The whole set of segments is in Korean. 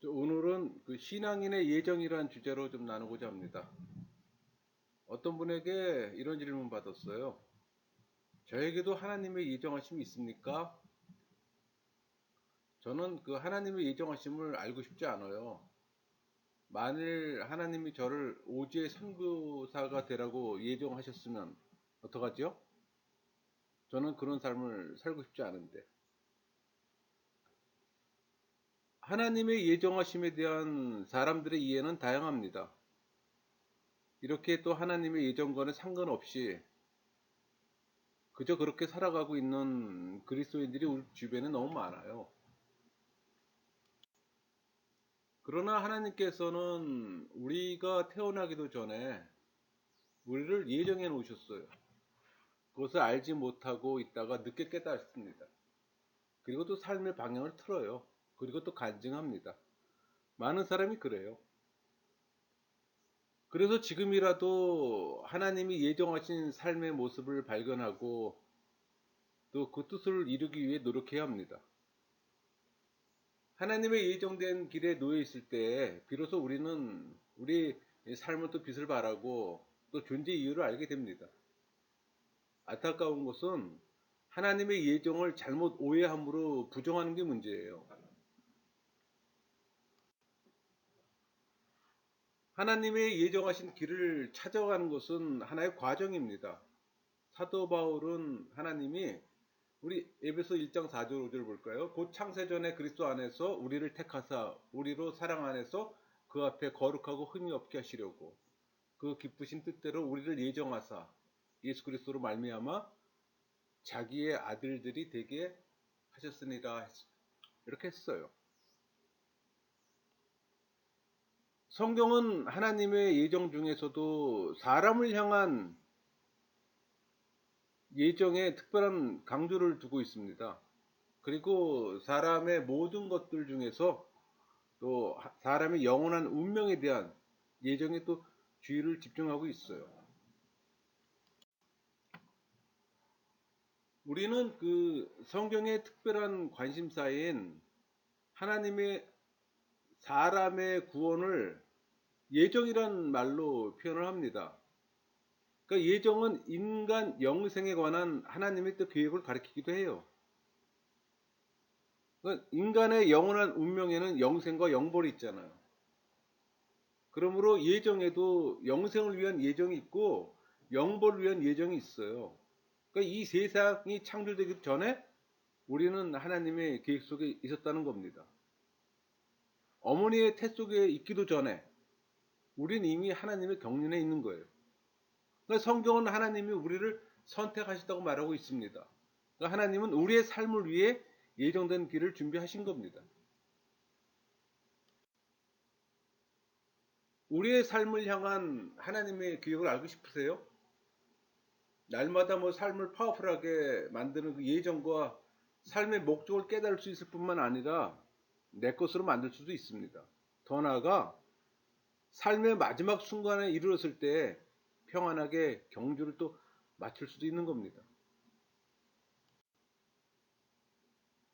오늘은 그 신앙인의 예정이란 주제로 좀 나누고자 합니다. 어떤 분에게 이런 질문 받았어요. 저에게도 하나님의 예정하심이 있습니까? 저는 그 하나님의 예정하심을 알고 싶지 않아요. 만일 하나님이 저를 오지의 선교사가 되라고 예정하셨으면 어떡하죠? 저는 그런 삶을 살고 싶지 않은데. 하나님의 예정하심에 대한 사람들의 이해는 다양합니다. 이렇게 또 하나님의 예정과는 상관없이 그저 그렇게 살아가고 있는 그리스도인들이 우리 주변에 너무 많아요. 그러나 하나님께서는 우리가 태어나기도 전에 우리를 예정해 놓으셨어요. 그것을 알지 못하고 있다가 늦게 깨닫습니다. 그리고 또 삶의 방향을 틀어요. 그리고 또 간증합니다. 많은 사람이 그래요. 그래서 지금이라도 하나님이 예정하신 삶의 모습을 발견하고 또 그 뜻을 이루기 위해 노력해야 합니다. 하나님의 예정된 길에 놓여 있을 때 비로소 우리는 우리 삶을 또 빛을 발하고 또 존재 이유를 알게 됩니다. 안타까운 것은 하나님의 예정을 잘못 오해함으로 부정하는 게 문제예요. 하나님의 예정하신 길을 찾아가는 것은 하나의 과정입니다. 사도 바울은 하나님이 우리 에베소 1장 4절 5절 볼까요? 곧 창세전에 그리스도 안에서 우리를 택하사 우리로 사랑 안에서 그 앞에 거룩하고 흠이 없게 하시려고 그 기쁘신 뜻대로 우리를 예정하사 예수 그리스도로 말미암아 자기의 아들들이 되게 하셨으니라 이렇게 했어요. 성경은 하나님의 예정 중에서도 사람을 향한 예정에 특별한 강조를 두고 있습니다. 그리고 사람의 모든 것들 중에서 또 사람의 영원한 운명에 대한 예정에 또 주의를 집중하고 있어요. 우리는 그 성경의 특별한 관심사인 하나님의 사람의 구원을 예정이란 말로 표현을 합니다. 그러니까 예정은 인간 영생에 관한 하나님의 또 계획을 가리키기도 해요. 그러니까 인간의 영원한 운명에는 영생과 영벌이 있잖아요. 그러므로 예정에도 영생을 위한 예정이 있고 영벌을 위한 예정이 있어요. 그러니까 이 세상이 창조되기 전에 우리는 하나님의 계획 속에 있었다는 겁니다. 어머니의 태 속에 있기도 전에 우리는 이미 하나님의 경륜에 있는 거예요. 그러니까 성경은 하나님이 우리를 선택하셨다고 말하고 있습니다. 그러니까 하나님은 우리의 삶을 위해 예정된 길을 준비하신 겁니다. 우리의 삶을 향한 하나님의 계획을 알고 싶으세요? 날마다 뭐 삶을 파워풀하게 만드는 그 예정과 삶의 목적을 깨달을 수 있을 뿐만 아니라 내 것으로 만들 수도 있습니다. 더 나아가 삶의 마지막 순간에 이르렀을 때 평안하게 경주를 또 마칠 수도 있는 겁니다.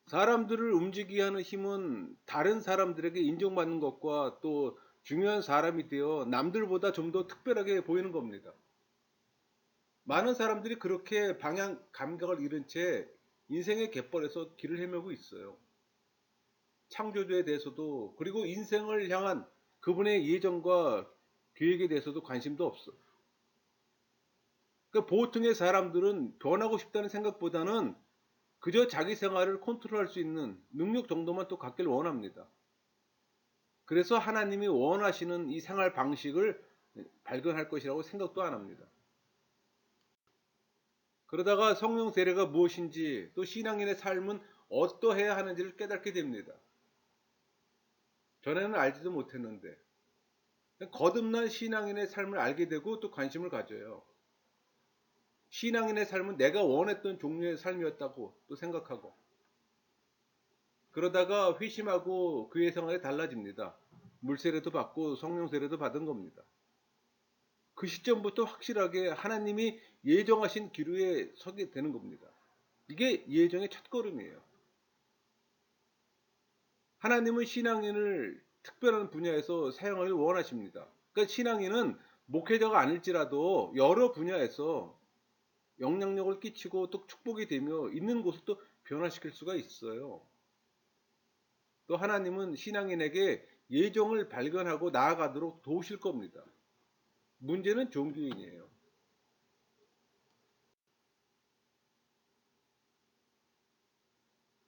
사람들을 움직이게 하는 힘은 다른 사람들에게 인정받는 것과 또 중요한 사람이 되어 남들보다 좀 더 특별하게 보이는 겁니다. 많은 사람들이 그렇게 방향 감각을 잃은 채 인생의 갯벌에서 길을 헤매고 있어요. 창조주에 대해서도 그리고 인생을 향한 그분의 예정과 계획에 대해서도 관심도 없어. 그러니까 보통의 사람들은 변하고 싶다는 생각보다는 그저 자기 생활을 컨트롤할 수 있는 능력 정도만 또 갖길 원합니다. 그래서 하나님이 원하시는 이 생활 방식을 발견할 것이라고 생각도 안 합니다. 그러다가 성령 세례가 무엇인지 또 신앙인의 삶은 어떠해야 하는지를 깨닫게 됩니다. 전에는 알지도 못했는데 거듭난 신앙인의 삶을 알게 되고 또 관심을 가져요. 신앙인의 삶은 내가 원했던 종류의 삶이었다고 또 생각하고 그러다가 회심하고 그의 생활이 달라집니다. 물세례도 받고 성령 세례도 받은 겁니다. 그 시점부터 확실하게 하나님이 예정하신 길 위에 서게 되는 겁니다. 이게 예정의 첫걸음이에요. 하나님은 신앙인을 특별한 분야에서 사용하길 원하십니다. 그러니까 신앙인은 목회자가 아닐지라도 여러 분야에서 영향력을 끼치고 또 축복이 되며 있는 곳을 또 변화시킬 수가 있어요. 또 하나님은 신앙인에게 예정을 발견하고 나아가도록 도우실 겁니다. 문제는 종교인이에요.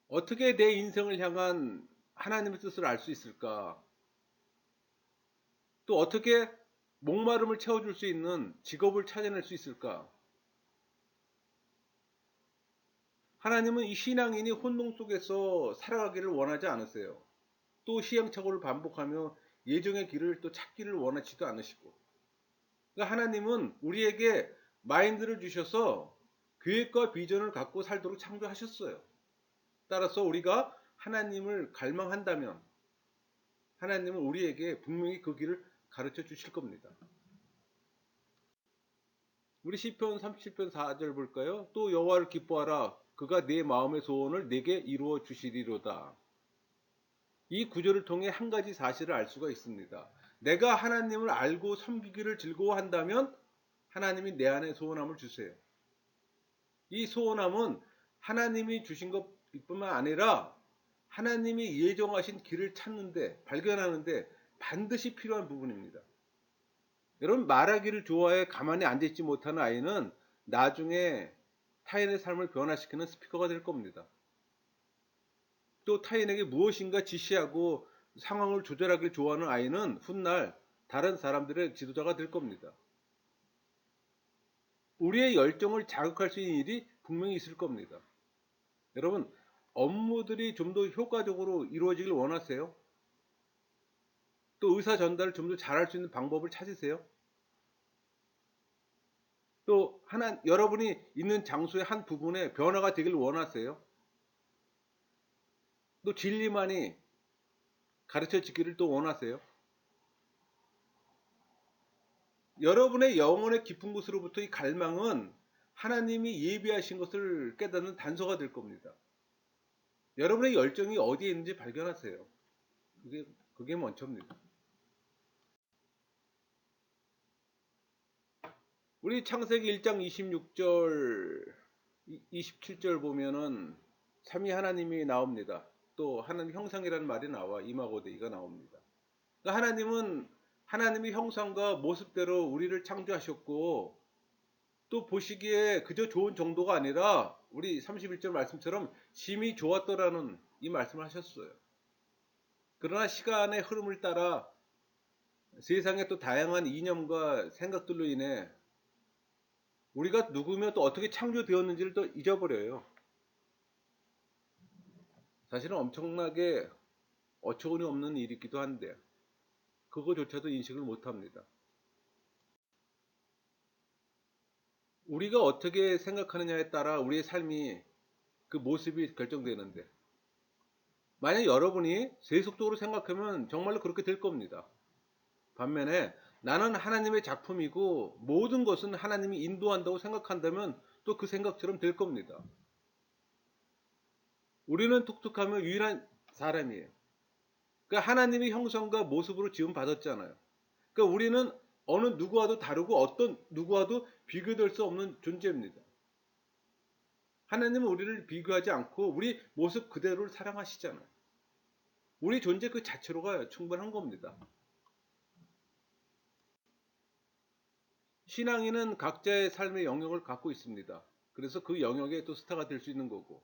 어떻게 내 인생을 향한 하나님의 뜻을 알 수 있을까? 또 어떻게 목마름을 채워줄 수 있는 직업을 찾아낼 수 있을까? 하나님은 이 신앙인이 혼동 속에서 살아가기를 원하지 않으세요. 또 시행착오를 반복하며 예정의 길을 또 찾기를 원하지도 않으시고. 그러니까 하나님은 우리에게 마인드를 주셔서 계획과 비전을 갖고 살도록 창조하셨어요. 따라서 우리가 하나님을 갈망한다면 하나님은 우리에게 분명히 그 길을 가르쳐 주실 겁니다. 우리 시편 37편 4절 볼까요? 또 여호와를 기뻐하라. 그가 내 마음의 소원을 내게 이루어 주시리로다. 이 구절을 통해 한 가지 사실을 알 수가 있습니다. 내가 하나님을 알고 섬기기를 즐거워한다면 하나님이 내 안에 소원함을 주세요. 이 소원함은 하나님이 주신 것뿐만 아니라 하나님이 예정하신 길을 찾는데, 발견하는데 반드시 필요한 부분입니다. 여러분, 말하기를 좋아해 가만히 앉아있지 못하는 아이는 나중에 타인의 삶을 변화시키는 스피커가 될 겁니다. 또 타인에게 무엇인가 지시하고 상황을 조절하기를 좋아하는 아이는 훗날 다른 사람들의 지도자가 될 겁니다. 우리의 열정을 자극할 수 있는 일이 분명히 있을 겁니다. 여러분, 업무들이 좀 더 효과적으로 이루어지길 원하세요? 또 의사 전달을 좀 더 잘할 수 있는 방법을 찾으세요? 또 여러분이 있는 장소의 한 부분에 변화가 되길 원하세요? 또 진리만이 가르쳐지기를 또 원하세요? 여러분의 영혼의 깊은 곳으로부터 이 갈망은 하나님이 예비하신 것을 깨닫는 단서가 될 겁니다. 여러분의 열정이 어디에 있는지 발견하세요. 그게 먼저입니다. 우리 창세기 1장 26절, 27절 보면은 삼위 하나님이 나옵니다. 또 하나님 형상이라는 말이 나와 이마고데이가 나옵니다. 그러니까 하나님은 하나님의 형상과 모습대로 우리를 창조하셨고 또 보시기에 그저 좋은 정도가 아니라 우리 31절 말씀처럼 심히 좋았더라는 이 말씀을 하셨어요. 그러나 시간의 흐름을 따라 세상의 또 다양한 이념과 생각들로 인해 우리가 누구며 또 어떻게 창조되었는지를 또 잊어버려요. 사실은 엄청나게 어처구니 없는 일이기도 한데 그거조차도 인식을 못합니다. 우리가 어떻게 생각하느냐에 따라 우리의 삶이 그 모습이 결정되는데 만약 여러분이 세속적으로 생각하면 정말로 그렇게 될 겁니다. 반면에 나는 하나님의 작품이고 모든 것은 하나님이 인도한다고 생각한다면 또 그 생각처럼 될 겁니다. 우리는 독특하며 유일한 사람이에요. 그러니까 하나님의 형상과 모습으로 지음 받았잖아요. 그러니까 우리는 어느 누구와도 다르고 어떤 누구와도 비교될 수 없는 존재입니다. 하나님은 우리를 비교하지 않고 우리 모습 그대로를 사랑하시잖아요. 우리 존재 그 자체로가 충분한 겁니다. 신앙인은 각자의 삶의 영역을 갖고 있습니다. 그래서 그 영역에 또 스타가 될 수 있는 거고.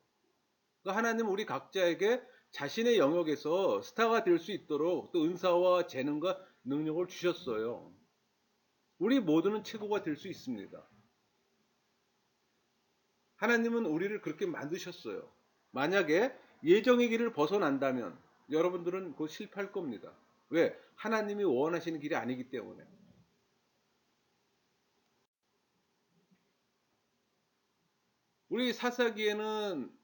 그러니까 하나님은 우리 각자에게 자신의 영역에서 스타가 될 수 있도록 또 은사와 재능과 능력을 주셨어요. 우리 모두는 최고가 될 수 있습니다. 하나님은 우리를 그렇게 만드셨어요. 만약에 예정의 길을 벗어난다면 여러분들은 곧 실패할 겁니다. 왜? 하나님이 원하시는 길이 아니기 때문에. 우리 사사기에는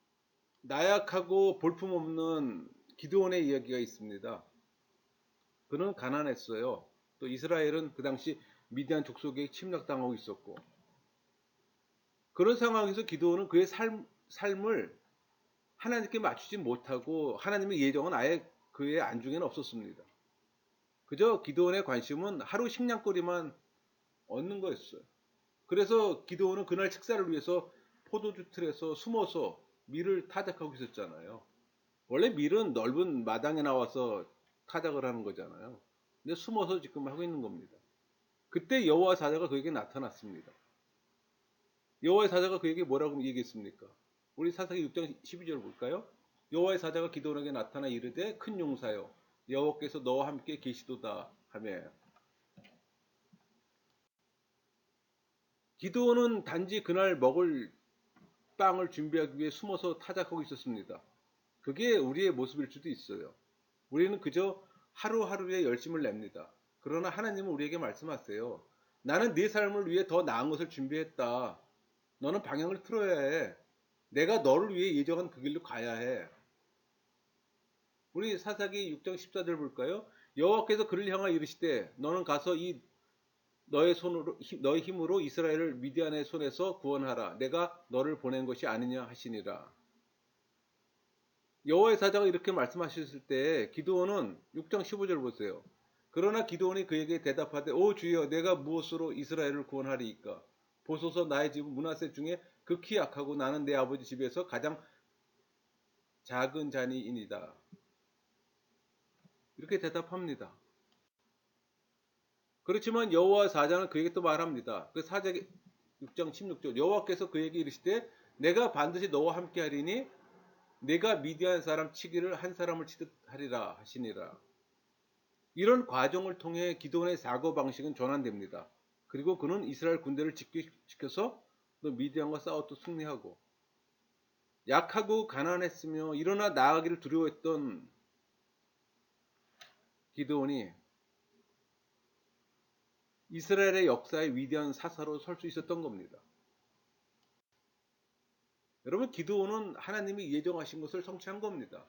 나약하고 볼품없는 기드온의 이야기가 있습니다. 그는 가난했어요. 또 이스라엘은 그 당시 미디안 족속에 침략당하고 있었고 그런 상황에서 기드온은 그의 삶을 하나님께 맞추지 못하고 하나님의 예정은 아예 그의 안중에는 없었습니다. 그저 기드온의 관심은 하루 식량거리만 얻는 거였어요. 그래서 기드온은 그날 식사를 위해서 포도주 틀에서 숨어서 밀을 타작하고 있었잖아요. 원래 밀은 넓은 마당에 나와서 타작을 하는 거잖아요. 근데 숨어서 지금 하고 있는 겁니다. 그때 여호와 사자가 그에게 나타났습니다. 여호와의 사자가 그에게 뭐라고 얘기했습니까? 우리 사사기 6장 12절 볼까요? 여호와의 사자가 기드온에게 나타나 이르되 큰 용사여 여호와께서 너와 함께 계시도다 하며, 기드온은 단지 그날 먹을 빵을 준비하기 위해 숨어서 타작하고 있었습니다. 그게 우리의 모습일 수도 있어요. 우리는 그저 하루하루에 열심을 냅니다. 그러나 하나님은 우리에게 말씀하세요. 나는 네 삶을 위해 더 나은 것을 준비했다. 너는 방향을 틀어야 해. 내가 너를 위해 예정한 그 길로 가야 해. 우리 사사기 6장 14절 볼까요? 여호와께서 그를 향하여 이르시되 너는 가서 이 너의 힘으로 이스라엘을 미디안의 손에서 구원하라. 내가 너를 보낸 것이 아니냐 하시니라. 여호와의 사자가 이렇게 말씀하셨을 때 기드온은 6장 15절 보세요. 그러나 기드온이 그에게 대답하되 오 주여 내가 무엇으로 이스라엘을 구원하리이까? 보소서 나의 집은 므낫세 중에 극히 약하고 나는 내 아버지 집에서 가장 작은 자니이니다. 이렇게 대답합니다. 그렇지만 여호와 사자는 그에게 또 말합니다. 그 사자기 6장 16절 여호와께서 그에게 이르시되 내가 반드시 너와 함께 하리니 내가 미디안 사람 치기를 한 사람을 치듯 하리라 하시니라. 이런 과정을 통해 기드온의 사고방식은 전환됩니다. 그리고 그는 이스라엘 군대를 집결시켜서 또 미디안과 싸워 또 승리하고, 약하고 가난했으며 일어나 나아가기를 두려워했던 기드온이 이스라엘의 역사의 위대한 사사로 설 수 있었던 겁니다. 여러분, 기드온은 하나님이 예정하신 것을 성취한 겁니다.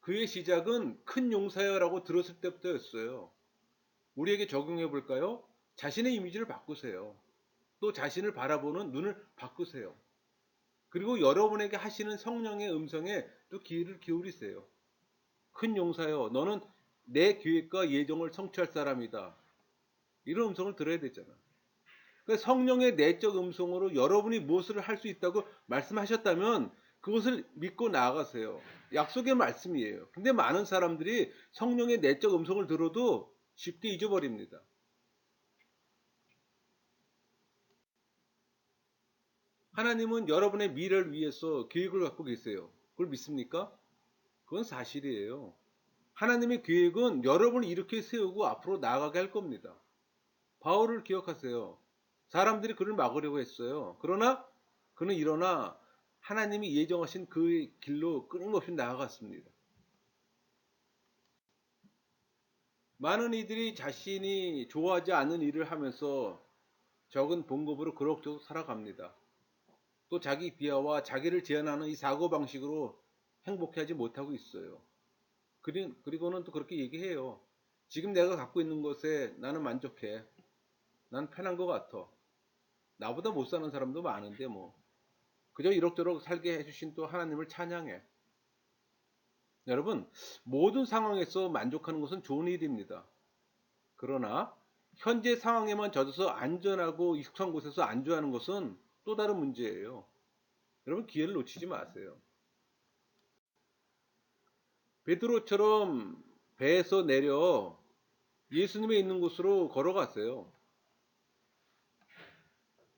그의 시작은 큰 용사여라고 들었을 때부터였어요. 우리에게 적용해 볼까요? 자신의 이미지를 바꾸세요. 또 자신을 바라보는 눈을 바꾸세요. 그리고 여러분에게 하시는 성령의 음성에 또 귀를 기울이세요. 큰 용사여, 너는 내 계획과 예정을 성취할 사람이다. 이런 음성을 들어야 되잖아. 그러니까 성령의 내적 음성으로 여러분이 무엇을 할 수 있다고 말씀하셨다면 그것을 믿고 나아가세요. 약속의 말씀이에요. 근데 많은 사람들이 성령의 내적 음성을 들어도 쉽게 잊어버립니다. 하나님은 여러분의 미래를 위해서 계획을 갖고 계세요. 그걸 믿습니까? 그건 사실이에요. 하나님의 계획은 여러분을 이렇게 세우고 앞으로 나아가게 할 겁니다. 바울을 기억하세요. 사람들이 그를 막으려고 했어요. 그러나 그는 일어나 하나님이 예정하신 그 길로 끊임없이 나아갔습니다. 많은 이들이 자신이 좋아하지 않는 일을 하면서 적은 봉급으로 그럭저럭 살아갑니다. 또 자기 비하와 자기를 제한하는 이 사고방식으로 행복해하지 못하고 있어요. 그리고는 또 그렇게 얘기해요. 지금 내가 갖고 있는 것에 나는 만족해. 난 편한 것 같아. 나보다 못 사는 사람도 많은데 뭐. 그저 이럭저럭 살게 해주신 또 하나님을 찬양해. 여러분, 모든 상황에서 만족하는 것은 좋은 일입니다. 그러나 현재 상황에만 젖어서 안전하고 익숙한 곳에서 안주하는 것은 또 다른 문제예요. 여러분, 기회를 놓치지 마세요. 베드로처럼 배에서 내려 예수님의 있는 곳으로 걸어가세요.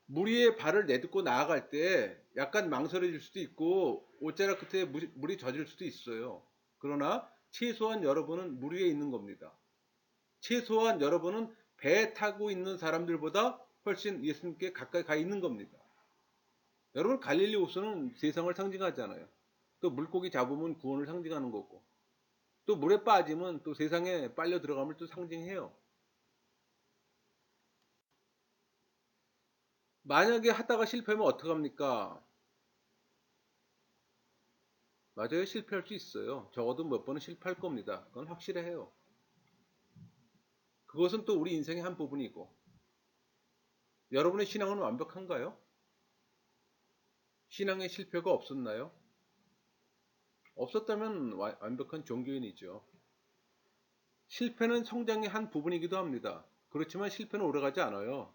물 위에 발을 내딛고 나아갈 때 약간 망설여질 수도 있고 옷자락 끝에 물이 젖을 수도 있어요. 그러나 최소한 여러분은 물 위에 있는 겁니다. 최소한 여러분은 배 타고 있는 사람들보다 훨씬 예수님께 가까이 가 있는 겁니다. 여러분, 갈릴리 호수는 세상을 상징하잖아요. 또 물고기 잡으면 구원을 상징하는 거고, 또 물에 빠지면 또 세상에 빨려 들어감을 또 상징해요. 만약에 하다가 실패하면 어떡합니까? 맞아요. 실패할 수 있어요. 적어도 몇 번은 실패할 겁니다. 그건 확실해요. 그것은 또 우리 인생의 한 부분이고, 여러분의 신앙은 완벽한가요? 신앙에 실패가 없었나요? 없었다면 완벽한 종교인이죠. 실패는 성장의 한 부분이기도 합니다. 그렇지만 실패는 오래가지 않아요.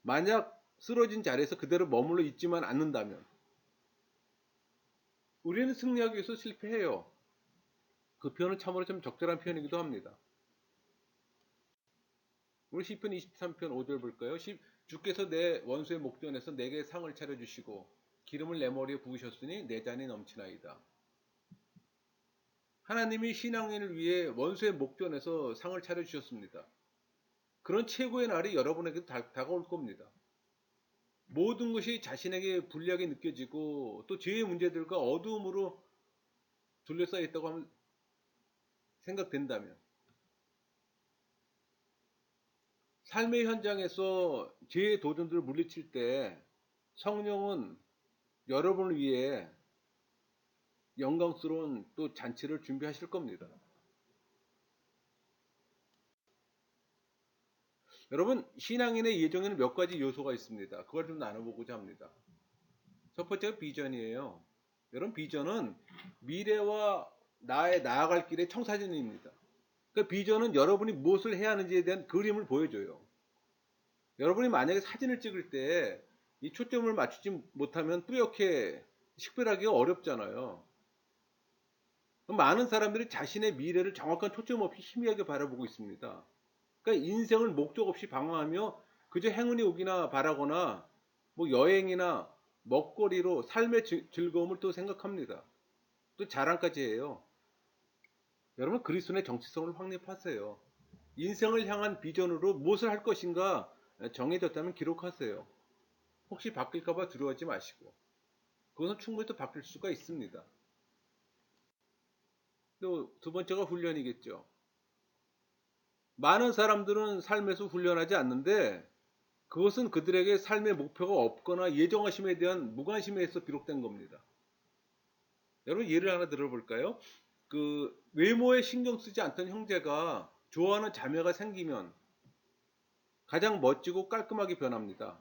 만약 쓰러진 자리에서 그대로 머물러 있지만 않는다면 우리는 승리하기 위해서 실패해요. 그 표현은 참으로 좀 적절한 표현이기도 합니다. 우리 시편 23편 5절 볼까요? 주께서 내 원수의 목전에서 내게 상을 차려주시고 기름을 내 머리에 부으셨으니 내 잔이 넘치나이다. 하나님이 신앙인을 위해 원수의 목전에서 상을 차려주셨습니다. 그런 최고의 날이 여러분에게도 다가올 겁니다. 모든 것이 자신에게 불리하게 느껴지고 또 죄의 문제들과 어두움으로 둘러싸여 있다고 생각된다면 삶의 현장에서 죄의 도전들을 물리칠 때 성령은 여러분을 위해 영광스러운 또 잔치를 준비하실 겁니다. 여러분, 신앙인의 예정에는 몇 가지 요소가 있습니다. 그걸 좀 나눠보고자 합니다. 첫 번째가 비전이에요. 여러분, 비전은 미래와 나의 나아갈 길의 청사진입니다. 그 비전은 여러분이 무엇을 해야 하는지에 대한 그림을 보여줘요. 여러분이 만약에 사진을 찍을 때 이 초점을 맞추지 못하면 뿌옇게 식별하기가 어렵잖아요. 많은 사람들이 자신의 미래를 정확한 초점 없이 희미하게 바라보고 있습니다. 그러니까 인생을 목적 없이 방황하며 그저 행운이 오기나 바라거나 뭐 여행이나 먹거리로 삶의 즐거움을 또 생각합니다. 또 자랑까지 해요. 여러분 그리스도의 정체성을 확립하세요. 인생을 향한 비전으로 무엇을 할 것인가 정해졌다면 기록하세요. 혹시 바뀔까봐 두려워하지 마시고 그것은 충분히 또 바뀔 수가 있습니다. 또 두 번째가 훈련이겠죠. 많은 사람들은 삶에서 훈련하지 않는데 그것은 그들에게 삶의 목표가 없거나 예정하심에 대한 무관심에서 비롯된 겁니다. 여러분 예를 하나 들어볼까요? 그 외모에 신경 쓰지 않던 형제가 좋아하는 자매가 생기면 가장 멋지고 깔끔하게 변합니다.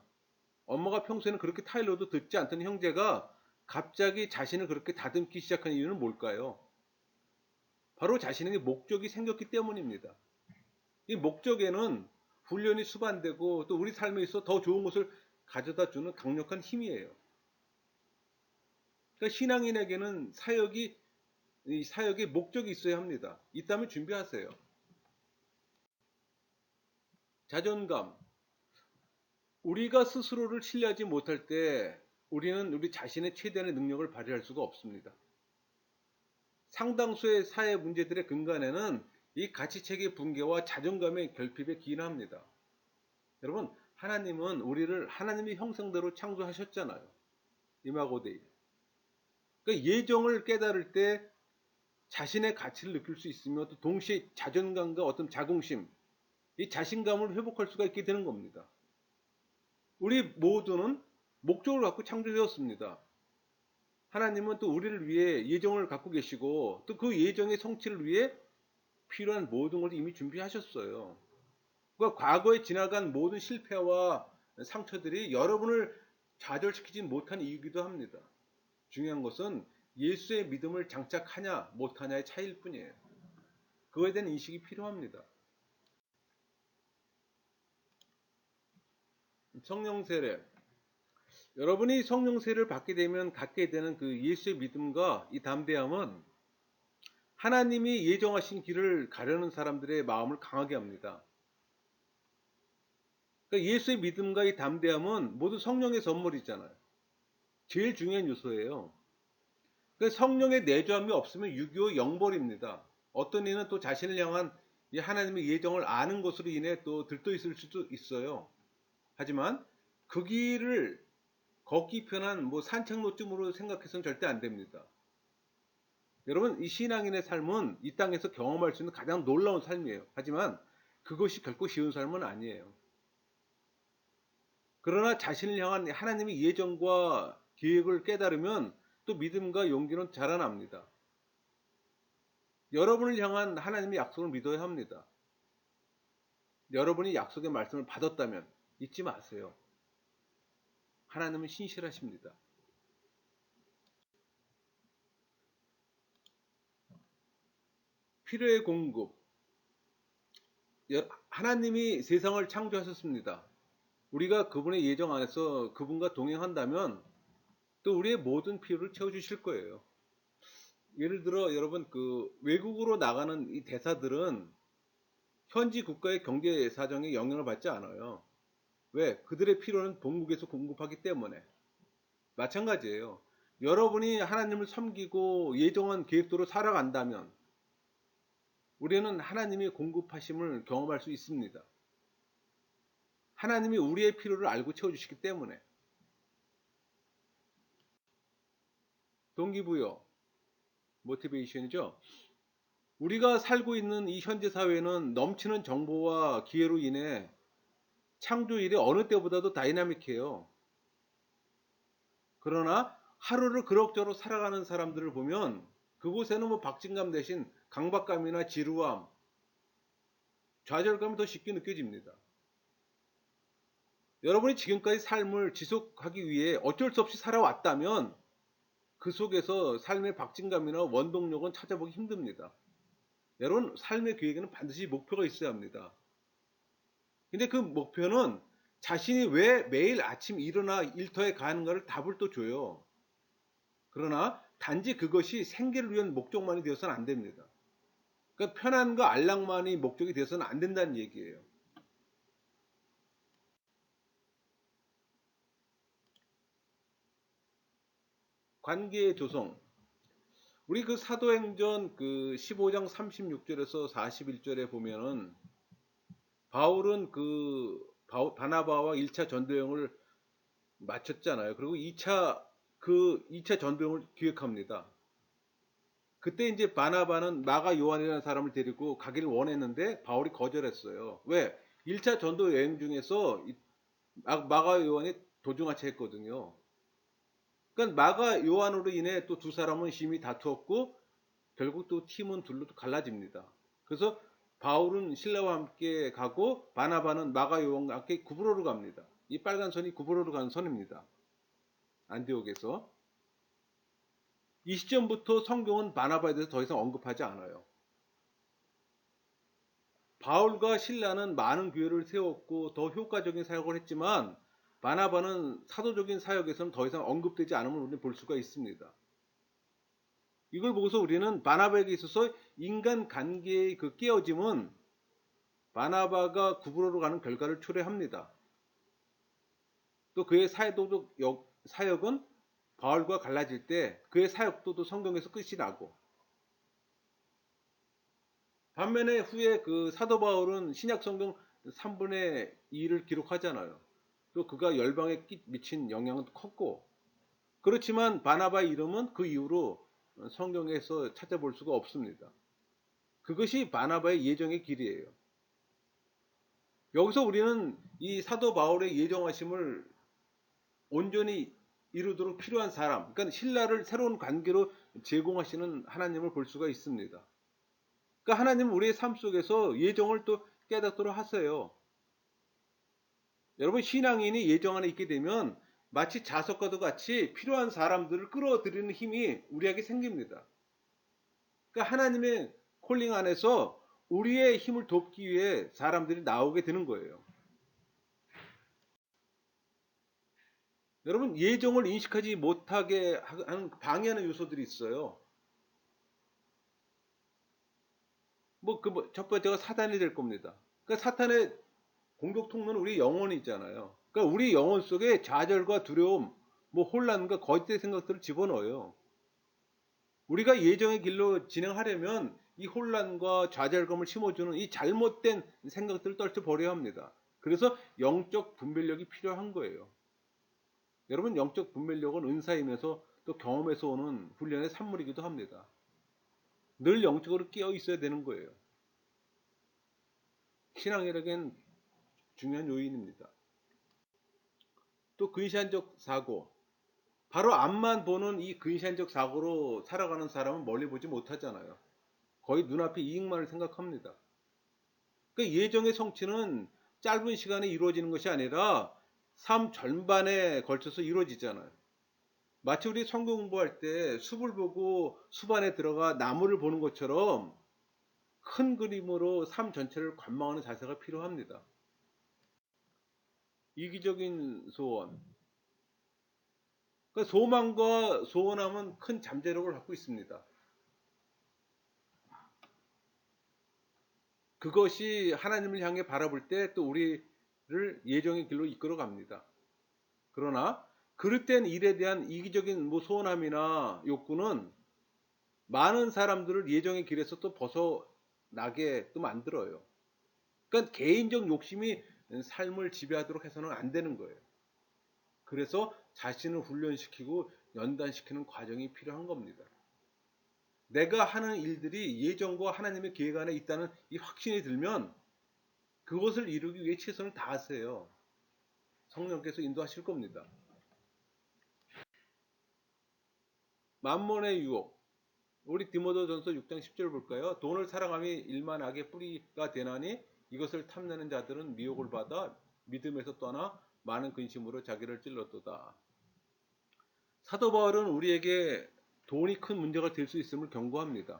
엄마가 평소에는 그렇게 타일러도 듣지 않던 형제가 갑자기 자신을 그렇게 다듬기 시작한 이유는 뭘까요? 바로 자신에게 목적이 생겼기 때문입니다. 이 목적에는 훈련이 수반되고 또 우리 삶에 있어 더 좋은 것을 가져다 주는 강력한 힘이에요. 그러니까 신앙인에게는 이 사역의 목적이 있어야 합니다. 있다면 준비하세요. 자존감. 우리가 스스로를 신뢰하지 못할 때 우리는 우리 자신의 최대한의 능력을 발휘할 수가 없습니다. 상당수의 사회 문제들의 근간에는 이 가치체계 붕괴와 자존감의 결핍에 기인합니다. 여러분, 하나님은 우리를 하나님의 형상대로 창조하셨잖아요. 이마고데이. 그러니까 예정을 깨달을 때 자신의 가치를 느낄 수 있으며 또 동시에 자존감과 어떤 자긍심, 이 자신감을 회복할 수가 있게 되는 겁니다. 우리 모두는 목적을 갖고 창조되었습니다. 하나님은 또 우리를 위해 예정을 갖고 계시고 또 그 예정의 성취를 위해 필요한 모든 것을 이미 준비하셨어요. 그러니까 과거에 지나간 모든 실패와 상처들이 여러분을 좌절시키지 못한 이유이기도 합니다. 중요한 것은 예수의 믿음을 장착하냐 못하냐의 차이일 뿐이에요. 그거에 대한 인식이 필요합니다. 성령 세례. 여러분이 성령 세례를 받게 되면 갖게 되는 그 예수의 믿음과 이 담대함은 하나님이 예정하신 길을 가려는 사람들의 마음을 강하게 합니다. 그러니까 예수의 믿음과 이 담대함은 모두 성령의 선물이잖아요. 제일 중요한 요소예요. 그러니까 성령의 내주함이 없으면 유교 영벌입니다. 어떤 이는 또 자신을 향한 이 하나님의 예정을 아는 것으로 인해 또 들떠 있을 수도 있어요. 하지만 그 길을 걷기 편한 뭐 산책로쯤으로 생각해서는 절대 안 됩니다. 여러분, 이 신앙인의 삶은 이 땅에서 경험할 수 있는 가장 놀라운 삶이에요. 하지만 그것이 결코 쉬운 삶은 아니에요. 그러나 자신을 향한 하나님의 예정과 계획을 깨달으면 또 믿음과 용기는 자라납니다. 여러분을 향한 하나님의 약속을 믿어야 합니다. 여러분이 약속의 말씀을 받았다면 잊지 마세요. 하나님은 신실하십니다. 필요의 공급. 하나님이 세상을 창조하셨습니다. 우리가 그분의 예정 안에서 그분과 동행한다면 또 우리의 모든 필요를 채워주실 거예요. 예를 들어 여러분 그 외국으로 나가는 이 대사들은 현지 국가의 경제 사정에 영향을 받지 않아요. 왜? 그들의 필요는 본국에서 공급하기 때문에. 마찬가지예요. 여러분이 하나님을 섬기고 예정한 계획대로 살아간다면 우리는 하나님의 공급하심을 경험할 수 있습니다. 하나님이 우리의 필요를 알고 채워주시기 때문에. 동기부여, 모티베이션이죠. 우리가 살고 있는 이 현재 사회는 넘치는 정보와 기회로 인해 창조일이 어느 때보다도 다이나믹해요. 그러나 하루를 그럭저럭 살아가는 사람들을 보면 그곳에는 뭐 박진감 대신 강박감이나 지루함, 좌절감이 더 쉽게 느껴집니다. 여러분이 지금까지 삶을 지속하기 위해 어쩔 수 없이 살아왔다면 그 속에서 삶의 박진감이나 원동력은 찾아보기 힘듭니다. 여러분, 삶의 계획에는 반드시 목표가 있어야 합니다. 근데 그 목표는 자신이 왜 매일 아침 일어나 일터에 가는가를 답을 또 줘요. 그러나 단지 그것이 생계를 위한 목적만이 되어서는 안 됩니다. 그러니까 편안과 안락만이 목적이 되어서는 안 된다는 얘기예요. 관계의 조성. 우리 그 사도행전 그 15장 36절에서 41절에 보면은 바울은 그 바나바와 1차 전도여행을 마쳤잖아요. 그리고 2차 전도여행을 기획합니다. 그때 이제 바나바는 마가 요한이라는 사람을 데리고 가기를 원했는데 바울이 거절했어요. 왜? 1차 전도 여행 중에서 마가 요한이 도중하체 했거든요. 그러니까 마가 요한으로 인해 또 두 사람은 심히 다투었고 결국 또 팀은 둘로 또 갈라집니다. 그래서 바울은 신라와 함께 가고 바나바는 마가 요한과 함께 구브로로 갑니다. 이 빨간 선이 구브로로 가는 선입니다. 안디옥에서. 이 시점부터 성경은 바나바에 대해서 더 이상 언급하지 않아요. 바울과 신라는 많은 교회를 세웠고 더 효과적인 사역을 했지만 바나바는 사도적인 사역에서는 더 이상 언급되지 않음을 우리는 볼 수가 있습니다. 이걸 보고서 우리는 바나바에게 있어서 인간 관계의 그 깨어짐은 바나바가 구브로로 가는 결과를 초래합니다. 또 그의 사도적 사역은 바울과 갈라질 때 그의 사역도 성경에서 끝이 나고 반면에 후에 그 사도 바울은 신약 성경 3분의 2를 기록하잖아요. 또 그가 열방에 미친 영향은 컸고 그렇지만 바나바의 이름은 그 이후로 성경에서 찾아볼 수가 없습니다. 그것이 바나바의 예정의 길이에요. 여기서 우리는 이 사도 바울의 예정하심을 온전히 이루도록 필요한 사람, 그러니까 신라를 새로운 관계로 제공하시는 하나님을 볼 수가 있습니다. 그러니까 하나님은 우리의 삶 속에서 예정을 또 깨닫도록 하세요. 여러분 신앙인이 예정 안에 있게 되면 마치 자석과도 같이 필요한 사람들을 끌어들이는 힘이 우리에게 생깁니다. 그러니까 하나님의 콜링 안에서 우리의 힘을 돕기 위해 사람들이 나오게 되는 거예요. 여러분 예정을 인식하지 못하게 하는 방해하는 요소들이 있어요. 첫 번째가 사단이 될 겁니다. 그러니까 사탄의 공격 통로는 우리 영혼이 있잖아요. 그러니까 우리 영혼 속에 좌절과 두려움, 혼란과 거짓된 생각들을 집어넣어요. 우리가 예정의 길로 진행하려면 이 혼란과 좌절감을 심어주는 이 잘못된 생각들을 떨쳐버려야 합니다. 그래서 영적 분별력이 필요한 거예요. 여러분 영적 분별력은 은사이면서 또 경험에서 오는 훈련의 산물이기도 합니다. 늘 영적으로 깨어 있어야 되는 거예요. 신앙이라기엔 중요한 요인입니다. 또 근시안적 사고. 바로 앞만 보는 이 근시안적 사고로 살아가는 사람은 멀리 보지 못하잖아요. 거의 눈앞의 이익만을 생각합니다. 그러니까 예정의 성취는 짧은 시간에 이루어지는 것이 아니라 삶 전반에 걸쳐서 이루어지잖아요. 마치 우리 성경 공부할 때 숲을 보고 숲 안에 들어가 나무를 보는 것처럼 큰 그림으로 삶 전체를 관망하는 자세가 필요합니다. 이기적인 소원. 그러니까 소망과 소원함은 큰 잠재력을 갖고 있습니다. 그것이 하나님을 향해 바라볼 때 또 우리를 예정의 길로 이끌어 갑니다. 그러나 그릇된 일에 대한 이기적인 소원함이나 욕구는 많은 사람들을 예정의 길에서 또 벗어나게 또 만들어요. 그러니까 개인적 욕심이 삶을 지배하도록 해서는 안 되는 거예요. 그래서 자신을 훈련시키고 연단시키는 과정이 필요한 겁니다. 내가 하는 일들이 예정과 하나님의 계획 안에 있다는 이 확신이 들면 그것을 이루기 위해 최선을 다하세요. 성령께서 인도하실 겁니다. 만몬의 유혹. 우리 디모데전서 6장 10절 볼까요? 돈을 사랑함이 일만 악의 뿌리가 되나니 이것을 탐내는 자들은 미혹을 받아 믿음에서 떠나 많은 근심으로 자기를 찔렀도다. 사도 바울은 우리에게 돈이 큰 문제가 될 수 있음을 경고합니다.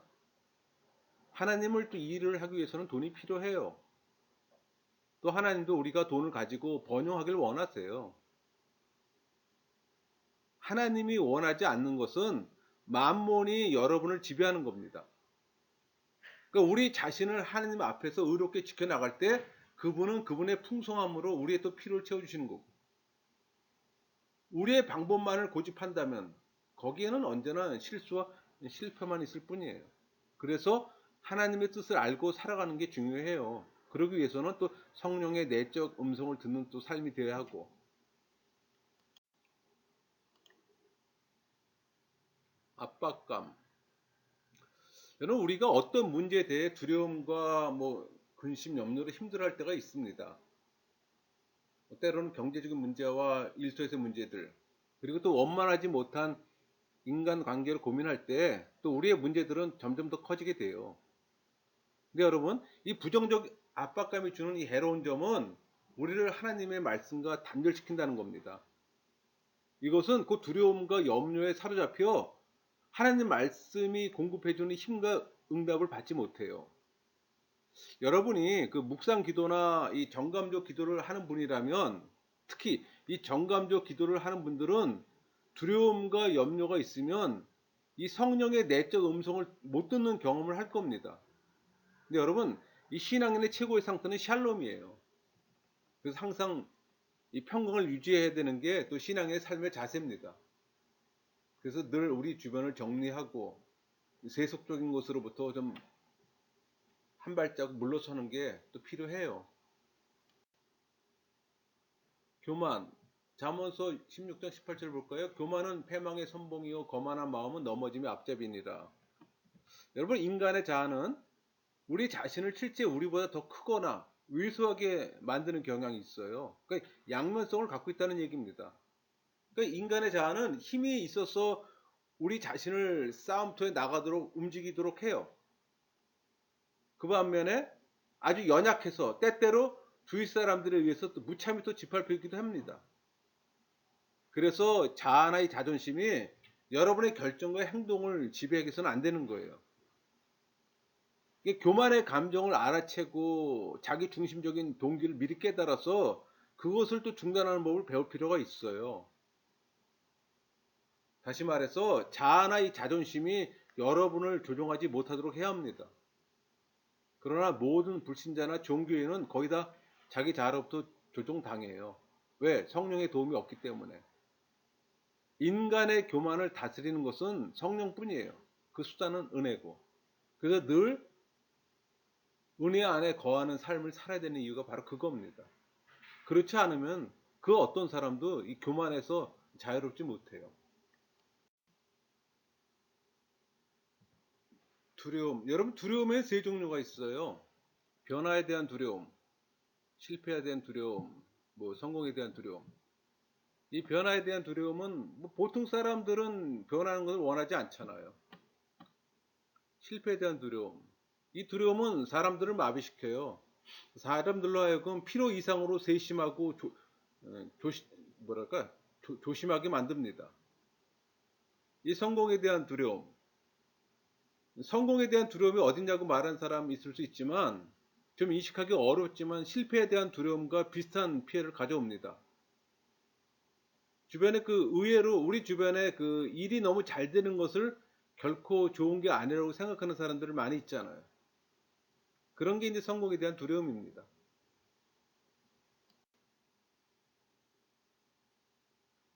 하나님을 또 일을 하기 위해서는 돈이 필요해요. 또 하나님도 우리가 돈을 가지고 번영하길 원하세요. 하나님이 원하지 않는 것은 만몬이 여러분을 지배하는 겁니다. 그러니까 우리 자신을 하나님 앞에서 의롭게 지켜나갈 때 그분은 그분의 풍성함으로 우리의 또 필요를 채워주시는 거고, 우리의 방법만을 고집한다면 거기에는 언제나 실수와 실패만 있을 뿐이에요. 그래서 하나님의 뜻을 알고 살아가는 게 중요해요. 그러기 위해서는 또 성령의 내적 음성을 듣는 또 삶이 되어야 하고, 압박감. 여러분, 우리가 어떤 문제에 대해 두려움과 근심, 염려로 힘들어할 때가 있습니다. 때로는 경제적인 문제와 일터에서의 문제들, 그리고 또 원만하지 못한 인간 관계를 고민할 때 또 우리의 문제들은 점점 더 커지게 돼요. 근데 여러분, 이 부정적 압박감이 주는 이 해로운 점은 우리를 하나님의 말씀과 단절시킨다는 겁니다. 이것은 그 두려움과 염려에 사로잡혀 하나님 말씀이 공급해주는 힘과 응답을 받지 못해요. 여러분이 그 묵상 기도나 이 정감적 기도를 하는 분이라면, 특히 이 정감적 기도를 하는 분들은 두려움과 염려가 있으면 이 성령의 내적 음성을 못 듣는 경험을 할 겁니다. 근데 여러분, 이 신앙인의 최고의 상태는 샬롬이에요. 그래서 항상 이 평강을 유지해야 되는 게 또 신앙인의 삶의 자세입니다. 그래서 늘 우리 주변을 정리하고 세속적인 것으로부터 좀 한 발자국 물러서는 게 또 필요해요. 교만. 잠언서 16장 18절 볼까요? 교만은 패망의 선봉이요 거만한 마음은 넘어짐의 앞잡이니라. 여러분, 인간의 자아는 우리 자신을 실제 우리보다 더 크거나 위소하게 만드는 경향이 있어요. 그러니까 양면성을 갖고 있다는 얘기입니다. 그러니까 인간의 자아는 힘이 있어서 우리 자신을 싸움터에 나가도록 움직이도록 해요. 그 반면에 아주 연약해서 때때로 주위 사람들에 의해서 또 무참히 또 짓밟히기도 합니다. 그래서 자아나 이 자존심이 여러분의 결정과 행동을 지배하게서는 안 되는 거예요. 교만의 감정을 알아채고 자기 중심적인 동기를 미리 깨달아서 그것을 또 중단하는 법을 배울 필요가 있어요. 다시 말해서 자아나 이 자존심이 여러분을 조종하지 못하도록 해야 합니다. 그러나 모든 불신자나 종교인은 거의 다 자기 자아로부터 조종당해요. 왜? 성령의 도움이 없기 때문에. 인간의 교만을 다스리는 것은 성령뿐이에요. 그 수단은 은혜고. 그래서 늘 은혜 안에 거하는 삶을 살아야 되는 이유가 바로 그겁니다. 그렇지 않으면 그 어떤 사람도 이 교만에서 자유롭지 못해요. 두려움. 여러분, 두려움에 세 종류가 있어요. 변화에 대한 두려움, 실패에 대한 두려움, 성공에 대한 두려움. 이 변화에 대한 두려움은 보통 사람들은 변하는 것을 원하지 않잖아요. 실패에 대한 두려움. 이 두려움은 사람들을 마비시켜요. 사람들로 하여금 필요 이상으로 세심하고 조심하게 만듭니다. 이 성공에 대한 두려움. 성공에 대한 두려움이 어딨냐고 말하는 사람이 있을 수 있지만 좀 인식하기 어렵지만 실패에 대한 두려움과 비슷한 피해를 가져옵니다. 주변에 의외로 우리 주변에 일이 너무 잘 되는 것을 결코 좋은 게 아니라고 생각하는 사람들이 많이 있잖아요. 그런 게 이제 성공에 대한 두려움입니다.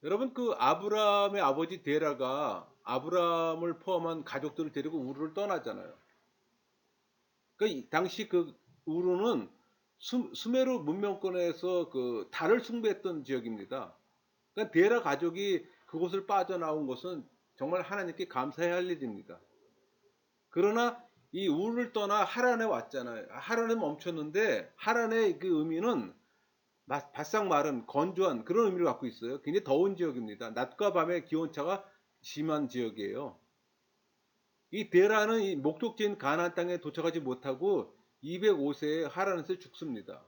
여러분 아브라함의 아버지 데라가 아브라함을 포함한 가족들을 데리고 우르를 떠나잖아요. 이 당시 우르는 수메르 문명권에서 달을 숭배했던 지역입니다. 그러니까 데라 가족이 그곳을 빠져나온 것은 정말 하나님께 감사해야 할 일입니다. 그러나 이 우르를 떠나 하란에 왔잖아요. 하란에 멈췄는데 하란의 그 의미는 바싹 마른 건조한 그런 의미를 갖고 있어요. 굉장히 더운 지역입니다. 낮과 밤의 기온차가 심한 지역이에요. 이 데라는 이 목적지인 가나안 땅에 도착하지 못하고 205세에 하란에서 죽습니다.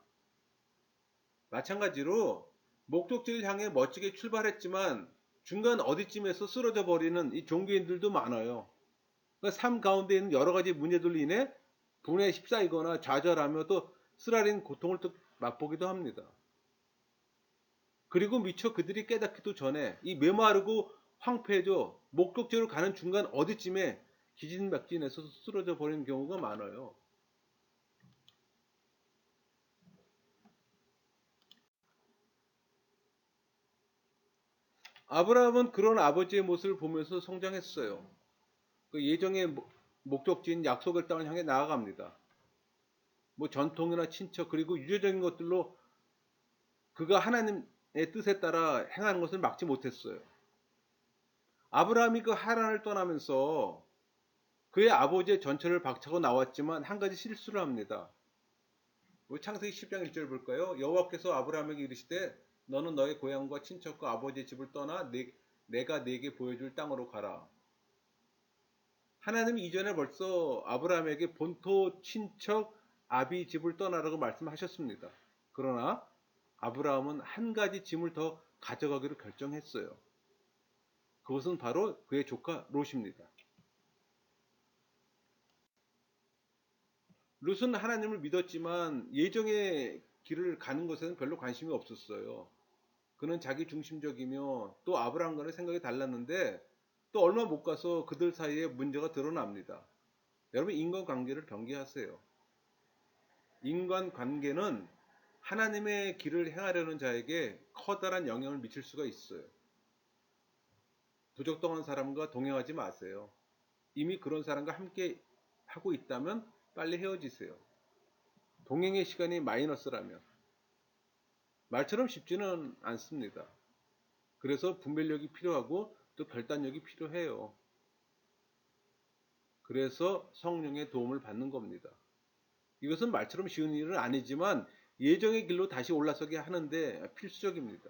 마찬가지로 목적지를 향해 멋지게 출발했지만 중간 어디쯤에서 쓰러져 버리는 이 종교인들도 많아요. 그러니까 삶 가운데 있는 여러 가지 문제들로 인해 분에 휩싸이거나 좌절하며 또 쓰라린 고통을 또 맛보기도 합니다. 그리고 미처 그들이 깨닫기도 전에 이 메마르고 황폐해져 목적지로 가는 중간 어디쯤에 기진맥진해서 쓰러져 버리는 경우가 많아요. 아브라함은 그런 아버지의 모습을 보면서 성장했어요. 예정의 목적지인 약속의 땅을 향해 나아갑니다. 뭐 전통이나 친척 그리고 유교적인 것들로 그가 하나님의 뜻에 따라 행하는 것을 막지 못했어요. 아브라함이 하란을 떠나면서 그의 아버지의 전철을 박차고 나왔지만 한 가지 실수를 합니다. 창세기 10장 1절 볼까요? 여호와께서 아브라함에게 이르시되 너는 너의 고향과 친척과 아버지의 집을 떠나 내가 네게 보여줄 땅으로 가라. 하나님이 이전에 벌써 아브라함에게 본토 친척 아비 집을 떠나라고 말씀하셨습니다. 그러나 아브라함은 한 가지 짐을 더 가져가기로 결정했어요. 그것은 바로 그의 조카 롯입니다. 롯은 하나님을 믿었지만 예정의 길을 가는 것에는 별로 관심이 없었어요. 그는 자기 중심적이며 또 아브라함과는 생각이 달랐는데 또 얼마 못 가서 그들 사이에 문제가 드러납니다. 여러분 인간관계를 경계하세요. 인간관계는 하나님의 길을 행하려는 자에게 커다란 영향을 미칠 수가 있어요. 부적당한 사람과 동행하지 마세요. 이미 그런 사람과 함께 하고 있다면 빨리 헤어지세요. 동행의 시간이 마이너스라면. 말처럼 쉽지는 않습니다. 그래서 분별력이 필요하고 또 결단력이 필요해요. 그래서 성령의 도움을 받는 겁니다. 이것은 말처럼 쉬운 일은 아니지만 예정의 길로 다시 올라서게 하는데 필수적입니다.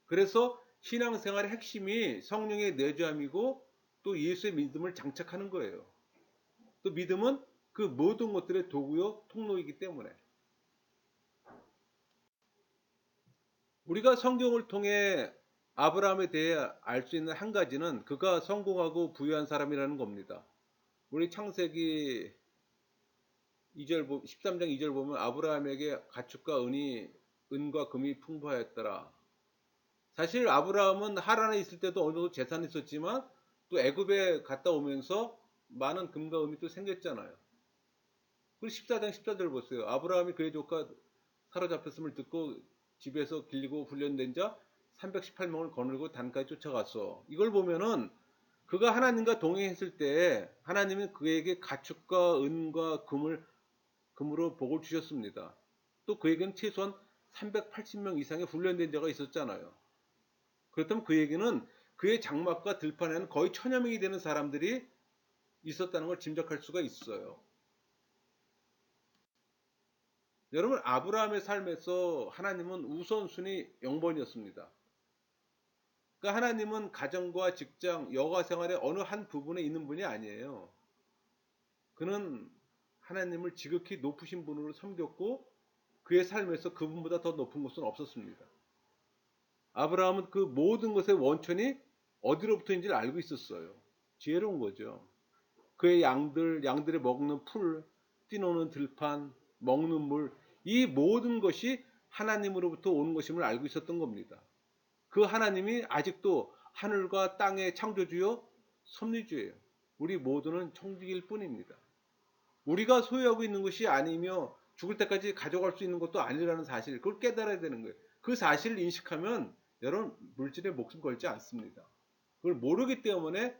그래서 신앙생활의 핵심이 성령의 내주함이고 또 예수의 믿음을 장착하는 거예요. 또 믿음은 그 모든 것들의 도구요 통로이기 때문에 우리가 성경을 통해 아브라함에 대해 알 수 있는 한 가지는 그가 성공하고 부유한 사람이라는 겁니다. 우리 창세기 13장 2절 보면 아브라함에게 가축과 은과 금이 풍부하였더라. 사실 아브라함은 하란에 있을 때도 어느 정도 재산이 있었지만 또 애굽에 갔다 오면서 많은 금과 은이 또 생겼잖아요. 그리고 14장 14절 보세요. 아브라함이 그의 조카 사로잡혔음을 듣고 집에서 길리고 훈련된 자 318명을 거느리고 단까지 쫓아갔어. 이걸 보면은 그가 하나님과 동행했을 때 하나님은 그에게 가축과 은과 금으로 복을 주셨습니다. 또 그에게는 최소한 380명 이상의 훈련된 자가 있었잖아요. 그렇다면 그에게는 그의 장막과 들판에는 거의 1000여 명이 되는 사람들이 있었다는 걸 짐작할 수가 있어요. 여러분 아브라함의 삶에서 하나님은 우선순위 0번이었습니다. 그러니까 하나님은 가정과 직장, 여가 생활의 어느 한 부분에 있는 분이 아니에요. 그는 하나님을 지극히 높으신 분으로 섬겼고 그의 삶에서 그분보다 더 높은 것은 없었습니다. 아브라함은 그 모든 것의 원천이 어디로부터인지를 알고 있었어요. 지혜로운 거죠. 그의 양들, 양들이 먹는 풀, 뛰노는 들판, 먹는 물, 이 모든 것이 하나님으로부터 오는 것임을 알고 있었던 겁니다. 그 하나님이 아직도 하늘과 땅의 창조주요 섭리주예요. 우리 모두는 청지기일 뿐입니다. 우리가 소유하고 있는 것이 아니며 죽을 때까지 가져갈 수 있는 것도 아니라는 사실, 그걸 깨달아야 되는 거예요. 그 사실을 인식하면 여러분 물질에 목숨 걸지 않습니다. 그걸 모르기 때문에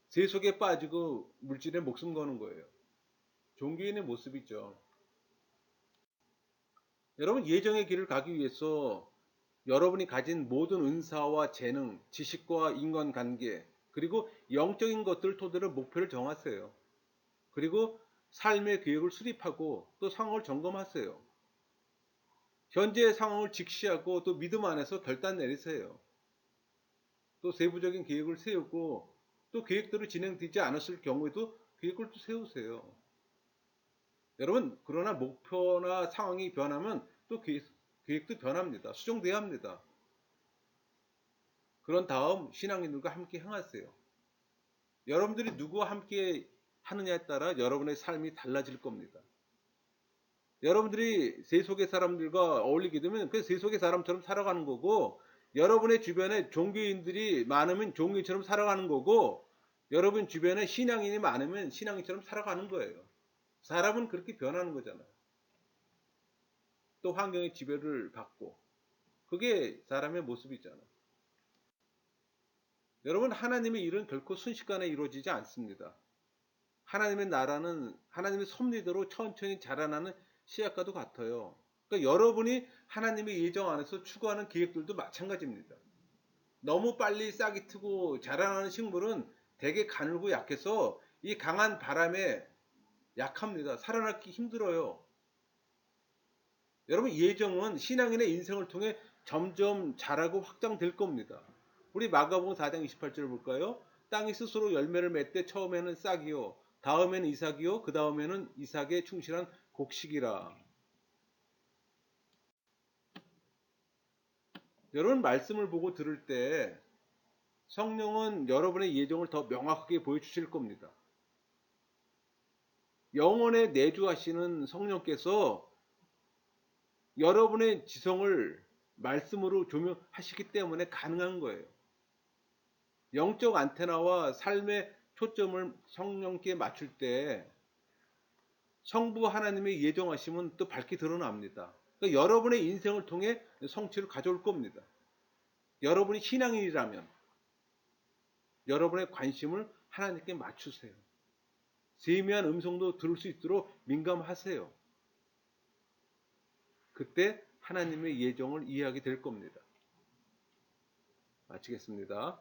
세속에 빠지고 물질에 목숨 거는 거예요. 종교인의 모습이죠. 여러분 예정의 길을 가기 위해서 여러분이 가진 모든 은사와 재능, 지식과 인간관계, 그리고 영적인 것들을 토대로 목표를 정하세요. 그리고 삶의 계획을 수립하고 또 상황을 점검하세요. 현재의 상황을 직시하고 또 믿음 안에서 결단 내리세요. 또 세부적인 계획을 세우고 또 계획대로 진행되지 않았을 경우에도 계획을 또 세우세요. 여러분 그러나 목표나 상황이 변하면 또 계획도 변합니다. 수정돼야 합니다. 그런 다음 신앙인들과 함께 행하세요. 여러분들이 누구와 함께 하느냐에 따라 여러분의 삶이 달라질 겁니다. 여러분들이 세속의 사람들과 어울리게 되면 그 세속의 사람처럼 살아가는 거고, 여러분의 주변에 종교인들이 많으면 종교인처럼 살아가는 거고, 여러분 주변에 신앙인이 많으면 신앙인처럼 살아가는 거예요. 사람은 그렇게 변하는 거잖아요. 또 환경의 지배를 받고, 그게 사람의 모습이잖아요. 여러분 하나님의 일은 결코 순식간에 이루어지지 않습니다. 하나님의 나라는 하나님의 섭리대로 천천히 자라나는 씨앗과도 같아요. 그러니까 여러분이 하나님의 예정 안에서 추구하는 계획들도 마찬가지입니다. 너무 빨리 싹이 트고 자라나는 식물은 되게 가늘고 약해서 이 강한 바람에 약합니다. 살아남기 힘들어요. 여러분 예정은 신앙인의 인생을 통해 점점 자라고 확장될 겁니다. 우리 마가복음 4장 28절 볼까요? 땅이 스스로 열매를 맺되 처음에는 싹이요 다음에는 이삭이요 그 다음에는 이삭에 충실한 곡식이라. 여러분 말씀을 보고 들을 때 성령은 여러분의 예정을 더 명확하게 보여주실 겁니다. 영혼에 내주하시는 성령께서 여러분의 지성을 말씀으로 조명하시기 때문에 가능한 거예요. 영적 안테나와 삶의 초점을 성령께 맞출 때 성부 하나님의 예정하심은 또 밝게 드러납니다. 그러니까 여러분의 인생을 통해 성취를 가져올 겁니다. 여러분이 신앙인이라면 여러분의 관심을 하나님께 맞추세요. 세미한 음성도 들을 수 있도록 민감하세요. 그때 하나님의 예정을 이해하게 될 겁니다. 마치겠습니다.